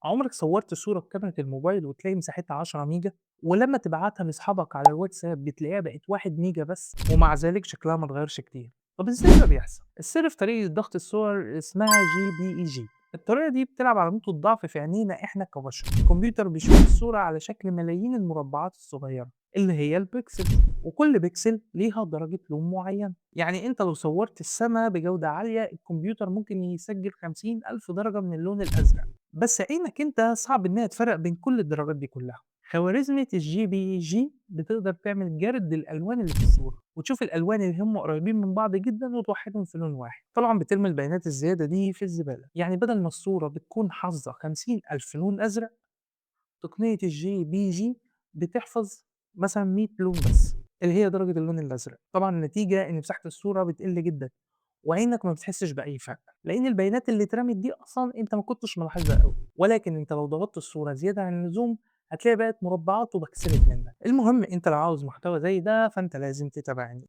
عمرك صورت صورة بكاميرا الموبايل وتلاقي مساحتها 10 ميجا، ولما تبعتها لاصحابك على الواتساب بتلاقيها بقت 1 ميجا بس، ومع ذلك شكلها ما اتغيرش كتير. طب ازاي ده بيحصل؟ السر في طريقة ضغط الصور اسمها GPEG. الطريقة دي بتلعب على نقطة ضعف في عينينا احنا كبشر. الكمبيوتر بيشوف الصورة على شكل ملايين المربعات الصغيرة اللي هي البكسلز، وكل بكسل ليها درجة لون معينة. يعني انت لو صورت السماء بجودة عالية، الكمبيوتر ممكن يسجل 50,000 درجة من اللون الأزرق، بس عينك أنت صعب إنها تفرق بين كل الدرجات دي كلها. خوارزمية الGPG بتقدر تعمل جرد للألوان اللي في الصورة، وتشوف الألوان اللي هم قريبين من بعض جدا وتوحدهم في لون واحد. طبعا بترمي البيانات الزيادة دي في الزبالة. يعني بدل ما الصورة بتكون حافظة 50,000 لون أزرق، تقنية الGPG بتحفظ مثلا 100 لون بس، اللي هي درجة اللون الأزرق. طبعا النتيجة إن مساحة الصورة بتقل جدا، وعينك ما بتحسش بأي فرق، لأن البيانات اللي اترمت دي أصلًا أنت ما كنتش ملاحظها أوي، ولكن أنت لو ضغطت الصورة زيادة عن اللزوم هتلاقي بقت مربعات وبكسلت منك. المهم أنت لو عاوز محتوى زي ده فأنت لازم تتابعني.